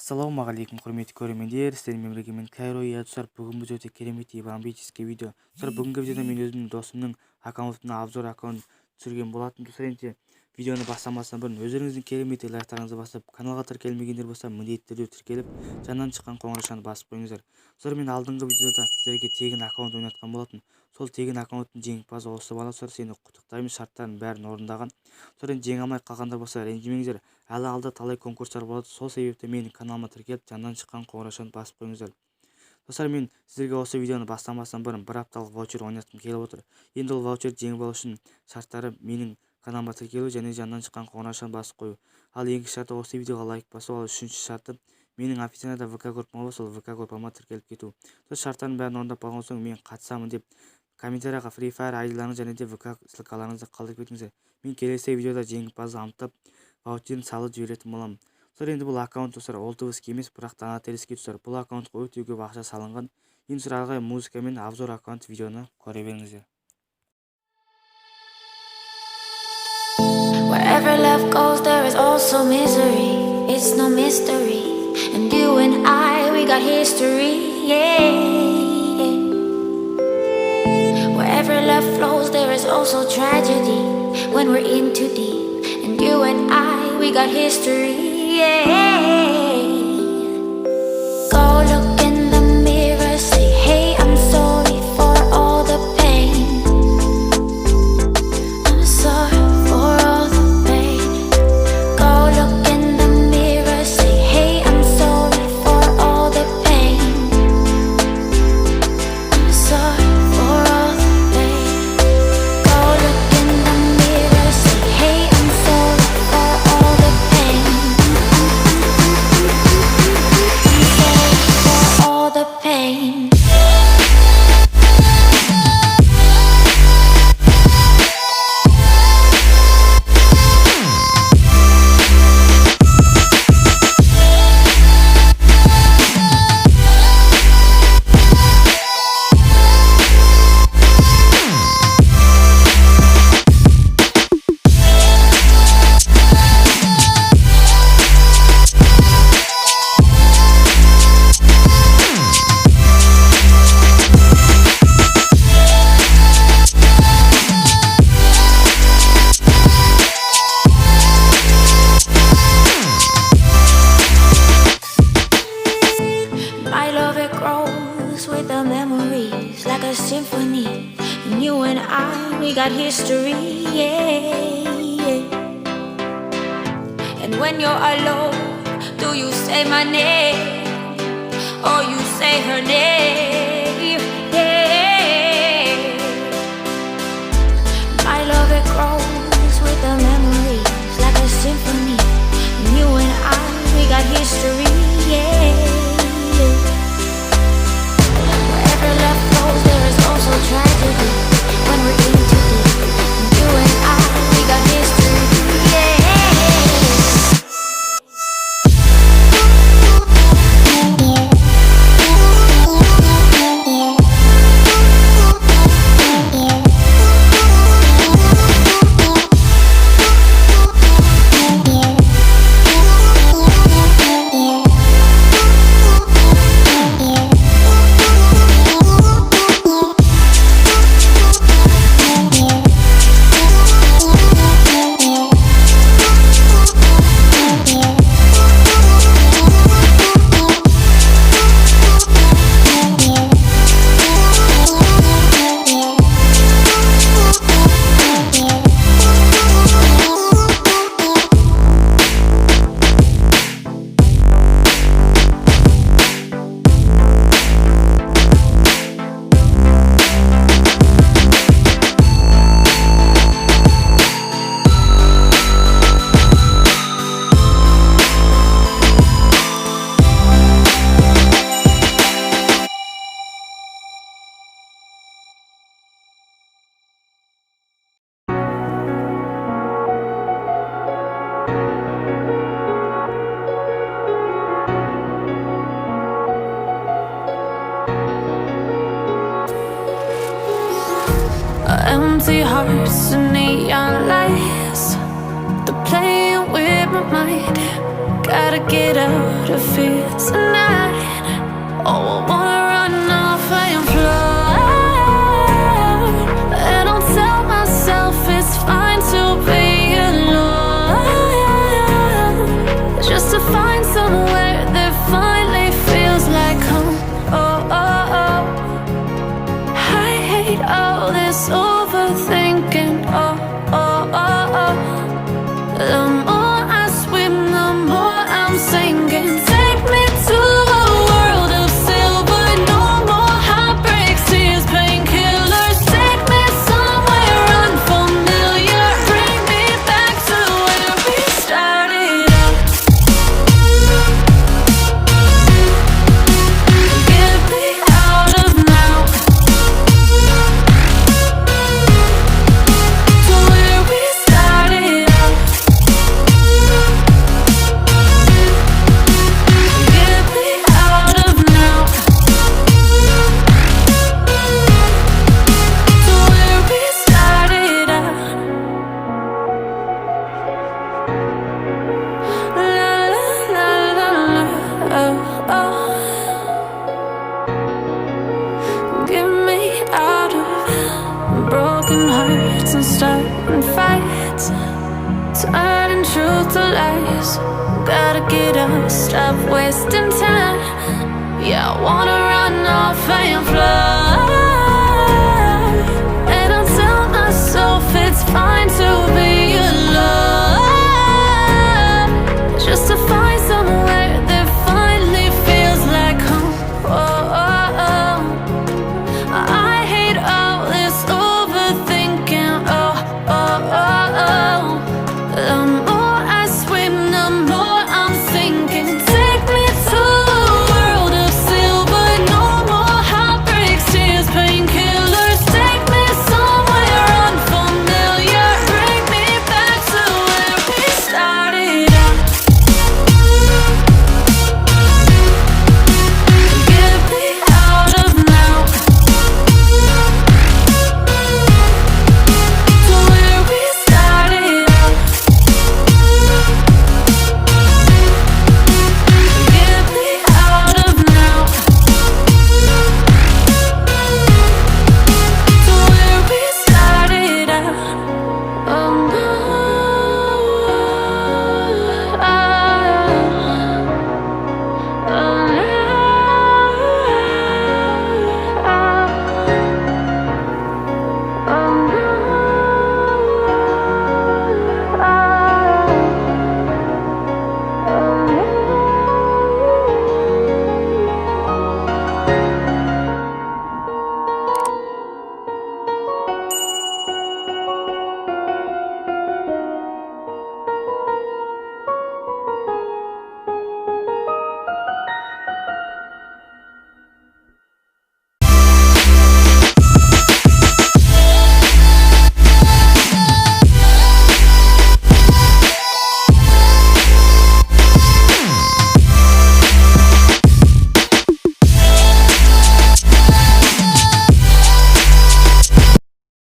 Ассалаумағалейкум, құрметті көрермендер, сіздермен бірге мен ВИДЕО ТУСИРУ программы өте керемет и бомбический видео. Бүгінгі видеода мен өзімнің досымның аккаунтына обзор аккаунт түсірген болатын. Енді видеоны бастамастан бұрын өздеріңіздің керемет лайктарыңызды басып, каналға тіркелмегендер болса, міндетті түрде тіркеліп, жанынан шыққан қоңыраушаны басып қойыңыздар. Мен алдыңғы видеода сіздерге тегін аккаунт ойнатқан болатын. Сол тегін аккаунттың жеңімпазы осы бала. Сені құттықтаймын, шарттарын бәрін орындаған. Жеңе алмай қалғандар болса, ренжімеңіздер. Әлі алда талай конкурстар болады. Сол себепті менің каналыма тіркеліп, жанынан шыққан қоңыраушаны басып қойыңыздар. Мен сіздерге осы видеоны бастамастан бұрын бір апталық ваучер ойнатқым келіп отыр. Енді ол ваучер жеңіп алу үшін шарттары менің каналыма тіркелу және жанынан шыққан қоңыраушаны басып қою. Ал екінші шарты осы видеоға лайк басу, ал үшінші шарты менің официальда ВК группама бар, сол ВК группама тіркеліп кету. Шарттардың бәрін орындап болған соң мен қатысамын деп комментарияға файер айдиларыңыз және де ВК ссылкаларыңызды қалдырып кетіңіздер. Мен келесі видеода жеңімпазды анықтап ваучерін салып жіберетін боламын. Енді бұл аккаунт Олдовский емес, бірақ Донателлский тұстар. Бұл аккаунтқа өте көп ақша салынған. Енді арғы музыка мен обзор аккаунт видеоны көре беріңіздер. Wherever love goes, there is also misery. It's no mystery. And you and I, we got history. Yeah. Wherever love flows, there is also tragedy. When we're in too deep. And you and I, we got history. Yeah. Go look in the mirror, say, hey, I'm sorry for all the pain. I'm sorry for all the pain. Go look in the mirror, say, hey, I'm sorry for all the pain. I'm sorry for all the pain. Go look in the mirror, say, hey, I'm sorry for all the pain. All the pain. Symphony, and you and I, we got history, yeah. And when you're alone, do you say my name, or you say her name, yeah. My love, it grows with the memories, like a symphony, and you and I, we got history, yeah. Wherever love flows, there is also tragedy. When we're in too deep, and you and I, we got history, yeah. Empty hearts and neon lights, they're playing with my mind. gotta get out of here tonight. Oh, I wanna run off and fly. And I'll tell myself it's fine to be alone, just to find somewhere that finally feels like home. Oh, oh, oh. I hate all this overthinking. Oh, oh, oh, oh. The more I swim, the more I'm sinking. Take me to a world of silver. No more heartbreaks, tears, painkillers. Take me somewhere unfamiliar. Bring me back to where we started out. Get me out of now, to where we started out. Get me out of now, to where we started out. La la la la la, oh, oh. Get me out of broken hearts and starting fights, turning truth to lies. Gotta get up, stop wasting time. Yeah, I wanna run off and fly. And I'll tell myself it's fine to be